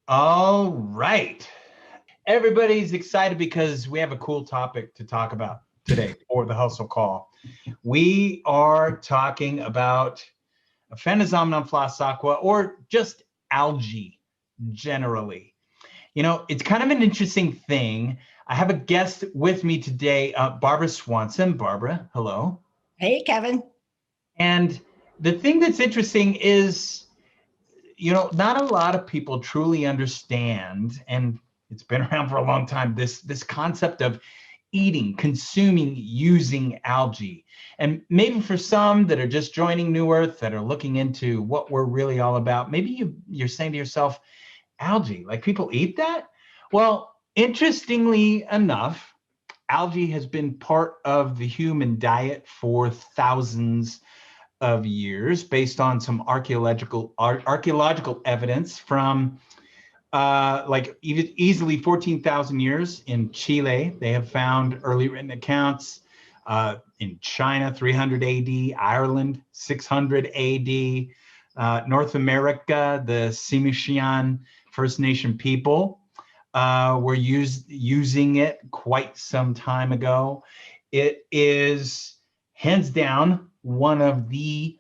All right. Everybody's excited because we have a cool topic to talk about today for the Hustle Call. We are talking about Phenomenon Floss Aqua or just algae generally. It's kind of an interesting thing. I have a guest with me today, Barbara Swanson. Barbara, hello. Hey, Kevin. And the thing that's interesting is not a lot of people truly understand, and it's been around for a long time, this concept of eating, consuming, using algae. And maybe for some that are just joining New Earth, that are looking into what we're really all about, maybe you're saying to yourself, algae, like people eat that? Well, interestingly enough, algae has been part of the human diet for thousands of years based on some archaeological evidence from like easily 14,000 years in Chile. They have found early written accounts in China, 300 AD, Ireland, 600 AD, North America, the Tsimshian First Nation people were using it quite some time ago. It is hands down one of the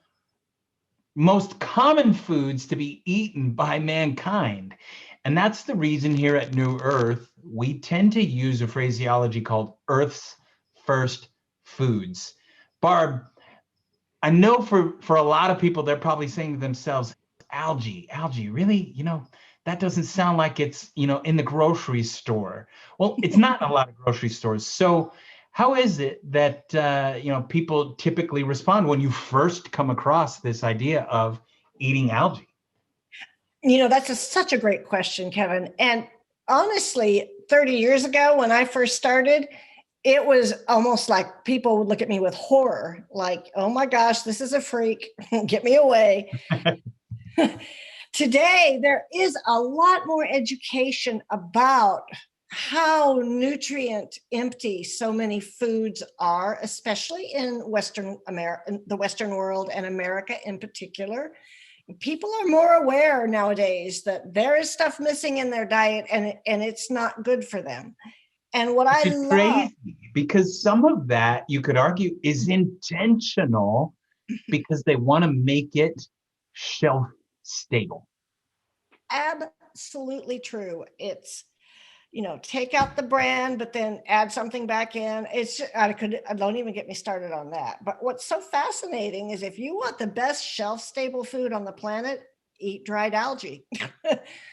most common foods to be eaten by mankind. And that's the reason here at New Earth, we tend to use a phraseology called Earth's first foods. Barb, I know for a lot of people, they're probably saying to themselves, algae, really? That doesn't sound like it's, in the grocery store. Well, it's not in a lot of grocery stores. So how is it that, people typically respond when you first come across this idea of eating algae? That's such a great question, Kevin. And honestly, 30 years ago when I first started, it was almost like people would look at me with horror, like, oh my gosh, this is a freak, get me away. Today, there is a lot more education about how nutrient empty so many foods are, especially in Western America, the Western world and America in particular. People are more aware nowadays that there is stuff missing in their diet and it's not good for them. And what I Which is love, crazy because some of that you could argue is intentional because they want to make it shelf stable. absolutely true. It's, take out the brand, but then add something back in. It's just, I don't even get me started on that. But what's so fascinating is if you want the best shelf stable food on the planet, eat dried algae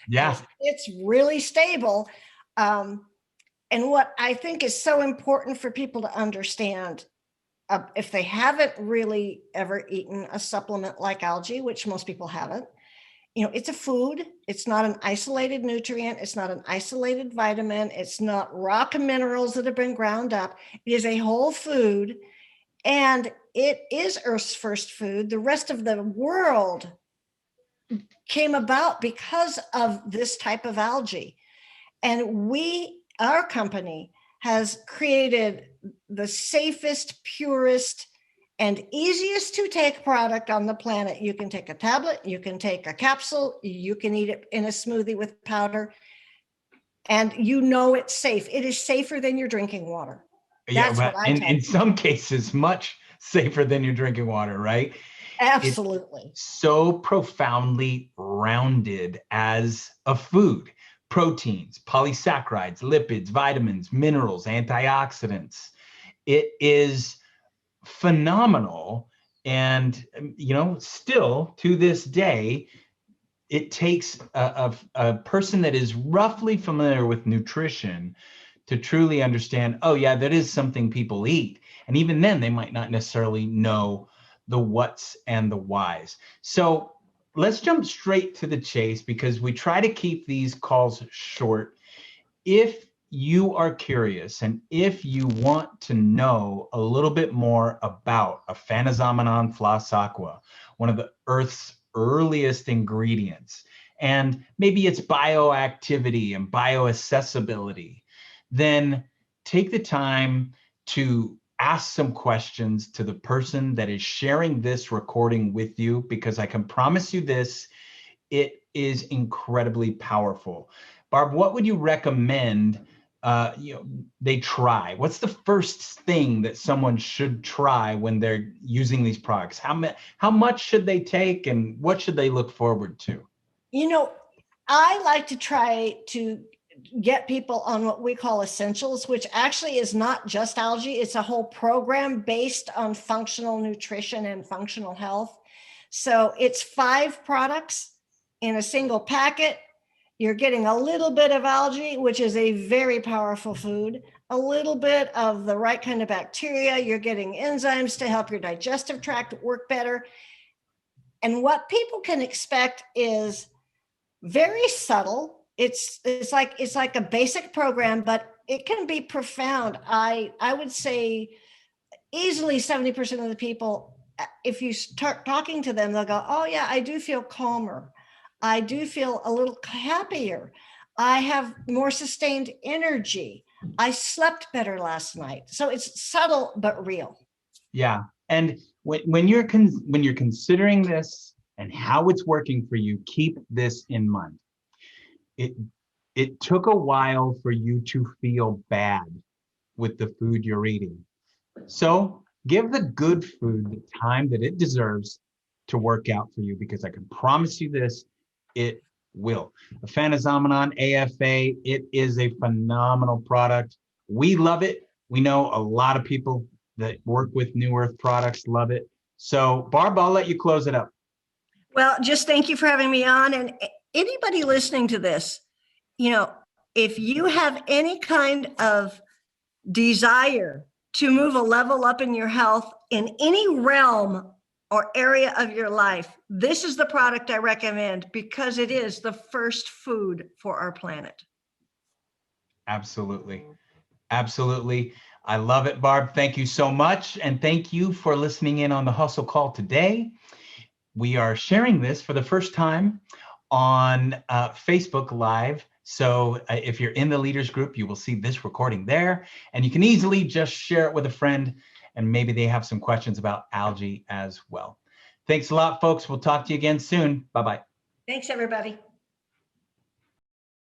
Yeah. because it's really stable. Um, and what I think is so important for people to understand, if they haven't really ever eaten a supplement like algae, which most people haven't, it's a food. It's not an isolated nutrient. It's not an isolated vitamin. It's not rock minerals that have been ground up. It is a whole food, and it is Earth's first food. The rest of the world came about because of this type of algae. And our company has created the safest, purest, and easiest to take product on the planet. You can take a tablet, you can take a capsule, you can eat it in a smoothie with powder, and it's safe. It is safer than your drinking water. Yeah, That's what but I in, tell in people. some cases, much safer than your drinking water, right? It's Absolutely. so profoundly rounded as a food. Proteins, polysaccharides, lipids, vitamins, minerals, antioxidants. It is phenomenal. And, still to this day, it takes a person that is roughly familiar with nutrition to truly understand, oh, yeah, that is something people eat. And even then, they might not necessarily know the what's and the whys. So let's jump straight to the chase because we try to keep these calls short. If you are curious and if you want to know a little bit more about a Phenomenon Floss Aqua, one of the Earth's earliest ingredients, and maybe its bioactivity and bioaccessibility, then take the time to ask some questions to the person that is sharing this recording with you, because I can promise you this, it is incredibly powerful. Barb, what would you recommend they try? What's the first thing that someone should try when they're using these products? How much should they take, and what should they look forward to? I like to try to get people on what we call essentials, which actually is not just algae. It's a whole program based on functional nutrition and functional health. So it's 5 products in a single packet. You're getting a little bit of algae, which is a very powerful food, a little bit of the right kind of bacteria. You're getting enzymes to help your digestive tract work better. And what people can expect is very subtle. It's like a basic program, but it can be profound. I would say easily 70% of the people, if you start talking to them, they'll go, oh yeah, I do feel calmer. I do feel a little happier. I have more sustained energy. I slept better last night. So it's subtle but real. Yeah, and when you're considering this and how it's working for you, keep this in mind. It took a while for you to feel bad with the food you're eating. So give the good food the time that it deserves to work out for you, because I can promise you this, it will. Afanazomenon AFA, it is a phenomenal product. We love it. We know a lot of people that work with New Earth products love it. So Barb, I'll let you close it up. Well, just thank you for having me on. And anybody listening to this, if you have any kind of desire to move a level up in your health in any realm or area of your life, this is the product I recommend, because it is the first food for our planet. Absolutely. Absolutely. I love it, Barb. Thank you so much. And thank you for listening in on the Hustle Call today. We are sharing this for the first time on Facebook Live. So if you're in the leaders group, you will see this recording there, and you can easily just share it with a friend, and maybe they have some questions about algae as well. Thanks a lot, folks. We'll talk to you again soon. Bye-bye. Thanks, everybody.